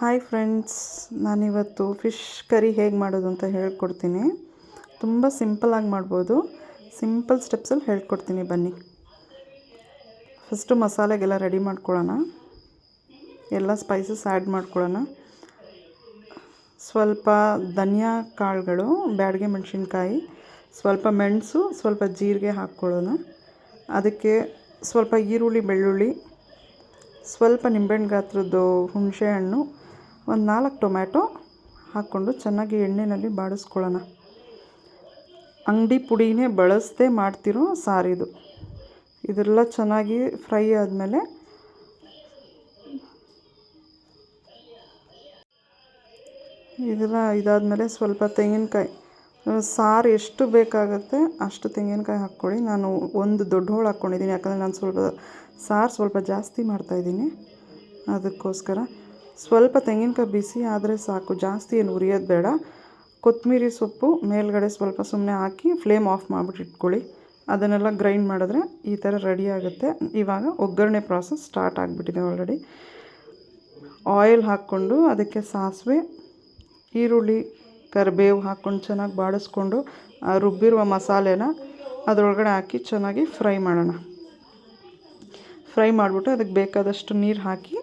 Hi friends, ನಾನಿವತ್ತು fish curry ಹೇಗೆ ಮಾಡೋದು ಅಂತ ಹೇಳ್ಕೊಡ್ತೀನಿ. ತುಂಬ ಸಿಂಪಲಾಗಿ ಮಾಡ್ಬೋದು. ಸಿಂಪಲ್ ಸ್ಟೆಪ್ಸಲ್ಲಿ ಹೇಳ್ಕೊಡ್ತೀನಿ, ಬನ್ನಿ. ಫಸ್ಟು ಮಸಾಲೆಗೆಲ್ಲ ರೆಡಿ ಮಾಡ್ಕೊಳ್ಳೋಣ. ಎಲ್ಲ ಸ್ಪೈಸಸ್ ಆ್ಯಡ್ ಮಾಡ್ಕೊಳ್ಳೋಣ. ಸ್ವಲ್ಪ ಧನಿಯಾ ಕಾಳುಗಳು, ಬ್ಯಾಡಗೆ ಮೆಣಸಿನ್ಕಾಯಿ, ಸ್ವಲ್ಪ ಮೆಣಸು, ಸ್ವಲ್ಪ ಜೀರಿಗೆ ಹಾಕ್ಕೊಳ್ಳೋಣ. ಅದಕ್ಕೆ ಸ್ವಲ್ಪ ಈರುಳ್ಳಿ, ಬೆಳ್ಳುಳ್ಳಿ, ಸ್ವಲ್ಪ ನಿಂಬೆಹಣ್ಣು ಗಾತ್ರದ್ದು ಹುಣಸೆಹಣ್ಣು, ಒಂದು 4 ಟೊಮ್ಯಾಟೊ ಹಾಕ್ಕೊಂಡು ಚೆನ್ನಾಗಿ ಎಣ್ಣೆಯಲ್ಲಿ ಬಾಡಿಸ್ಕೊಳ್ಳೋಣ. ಅಂಗಡಿ ಪುಡಿನೇ ಬಳಸದೆ ಮಾಡ್ತಿರೋ ಸಾರಿದು. ಇದೆಲ್ಲ ಚೆನ್ನಾಗಿ ಫ್ರೈ ಆದಮೇಲೆ ಇದಾದಮೇಲೆ ಸ್ವಲ್ಪ ತೆಂಗಿನಕಾಯಿ, ಸಾರು ಎಷ್ಟು ಬೇಕಾಗುತ್ತೆ ಅಷ್ಟು ತೆಂಗಿನಕಾಯಿ ಹಾಕ್ಕೊಳ್ಳಿ. ನಾನು ಒಂದು ದೊಡ್ಡ ಹೋಳು ಹಾಕ್ಕೊಂಡಿದ್ದೀನಿ, ಯಾಕಂದರೆ ನಾನು ಸ್ವಲ್ಪ ಜಾಸ್ತಿ ಮಾಡ್ತಾಯಿದ್ದೀನಿ. ಅದಕ್ಕೋಸ್ಕರ ಸ್ವಲ್ಪ ತೆಂಗಿನಕಾಯಿ ಬಿಸಿ ಆದರೆ ಸಾಕು, ಜಾಸ್ತಿ ಏನು ಉರಿಯೋದು ಬೇಡ. ಕೊತ್ತಂಬರಿ ಸೊಪ್ಪು ಮೇಲ್ಗಡೆ ಸ್ವಲ್ಪ ಸುಮ್ಮನೆ ಹಾಕಿ ಫ್ಲೇಮ್ ಆಫ್ ಮಾಡಿಬಿಟ್ಟು ಇಟ್ಕೊಳ್ಳಿ. ಅದನ್ನೆಲ್ಲ ಗ್ರೈಂಡ್ ಮಾಡಿದ್ರೆ ಈ ಥರ ರೆಡಿ ಆಗುತ್ತೆ. ಇವಾಗ ಒಗ್ಗರಣೆ ಪ್ರಾಸೆಸ್ ಸ್ಟಾರ್ಟ್ ಆಗಿಬಿಟ್ಟಿದೆ ಆಲ್ರೆಡಿ. ಆಯಿಲ್ ಹಾಕ್ಕೊಂಡು ಅದಕ್ಕೆ ಸಾಸಿವೆ, ಈರುಳ್ಳಿ, ಕರಿಬೇವು ಹಾಕ್ಕೊಂಡು ಚೆನ್ನಾಗಿ ಬಾಡಿಸ್ಕೊಂಡು ರುಬ್ಬಿರುವ ಮಸಾಲೆನ ಅದರೊಳಗಡೆ ಹಾಕಿ ಚೆನ್ನಾಗಿ ಫ್ರೈ ಮಾಡೋಣ. ಫ್ರೈ ಮಾಡಿಬಿಟ್ಟು ಅದಕ್ಕೆ ಬೇಕಾದಷ್ಟು ನೀರು ಹಾಕಿ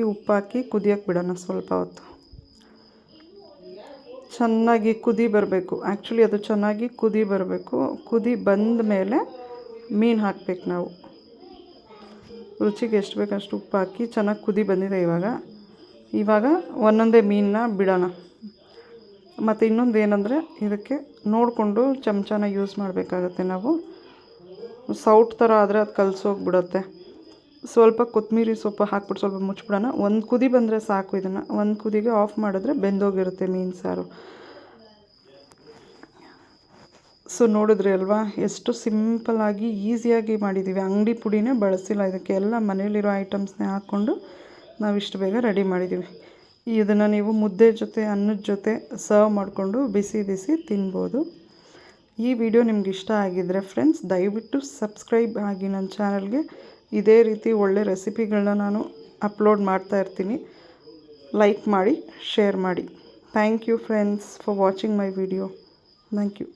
ಉಪ್ಪು ಹಾಕಿ ಕುದಿಯೋಕ್ಕೆ ಬಿಡೋಣ. ಸ್ವಲ್ಪ ಹೊತ್ತು ಚೆನ್ನಾಗಿ ಕುದಿ ಬರಬೇಕು. ಆ್ಯಕ್ಚುಲಿ ಅದು ಚೆನ್ನಾಗಿ ಕುದಿ ಬರಬೇಕು. ಕುದಿ ಬಂದ ಮೇಲೆ ಮೀನು ಹಾಕಬೇಕು ನಾವು. ರುಚಿಗೆ ಎಷ್ಟು ಬೇಕಷ್ಟು ಅಷ್ಟು ಉಪ್ಪು ಹಾಕಿ ಚೆನ್ನಾಗಿ ಕುದಿ ಬಂದಿದೆ. ಇವಾಗ ಒಂದೊಂದೇ ಮೀನನ್ನ ಬಿಡೋಣ. ಮತ್ತು ಇನ್ನೊಂದು ಏನಂದರೆ, ಇದಕ್ಕೆ ನೋಡಿಕೊಂಡು ಚಮಚನ ಯೂಸ್ ಮಾಡಬೇಕಾಗತ್ತೆ ನಾವು. ಸೌಟ್ ಥರ ಆದರೆ ಅದು ಕಲಸೋಗ್ಬಿಡುತ್ತೆ. ಸ್ವಲ್ಪ ಕೊತ್ತಂಬರಿ ಸೊಪ್ಪು ಹಾಕ್ಬಿಟ್ಟು ಸ್ವಲ್ಪ ಮುಚ್ಚಿಬಿಡೋಣ. ಒಂದು ಕುದಿ ಬಂದರೆ ಸಾಕು. ಇದನ್ನು ಒಂದು ಕುದಿಗೆ ಆಫ್ ಮಾಡಿದ್ರೆ ಬೆಂದೋಗಿರುತ್ತೆ ಮೀನು ಸಾರು. ಸೊ ನೋಡಿದ್ರಿ ಅಲ್ವಾ, ಎಷ್ಟು ಸಿಂಪಲ್ಲಾಗಿ ಈಸಿಯಾಗಿ ಮಾಡಿದ್ದೀವಿ. ಅಂಗಡಿ ಪುಡಿನೇ ಬಳಸಿಲ್ಲ ಇದಕ್ಕೆ, ಎಲ್ಲ ಮನೇಲಿರೋ ಐಟಮ್ಸ್ನೇ ಹಾಕ್ಕೊಂಡು ನಾವು ಇಷ್ಟು ಬೇಗ ರೆಡಿ ಮಾಡಿದ್ದೀವಿ. ಇದನ್ನು ನೀವು ಮುದ್ದೆ ಜೊತೆ, ಅನ್ನದ ಜೊತೆ ಸರ್ವ್ ಮಾಡಿಕೊಂಡು ಬಿಸಿ ಬಿಸಿ ತಿನ್ಬೋದು. ಈ ವಿಡಿಯೋ ನಿಮ್ಗೆ ಇಷ್ಟ ಆಗಿದ್ದರೆ ಫ್ರೆಂಡ್ಸ್, ದಯವಿಟ್ಟು ಸಬ್ಸ್ಕ್ರೈಬ್ ಆಗಿ ನನ್ನ ಚಾನಲ್ಗೆ. ಇದೇ ರೀತಿ ಒಳ್ಳೆ ರೆಸಿಪಿಗಳನ್ನ ನಾನು ಅಪ್ಲೋಡ್ ಮಾಡ್ತಾ ಇರ್ತೀನಿ. ಲೈಕ್ ಮಾಡಿ, ಶೇರ್ ಮಾಡಿ. Thank you friends for watching my video. Thank you.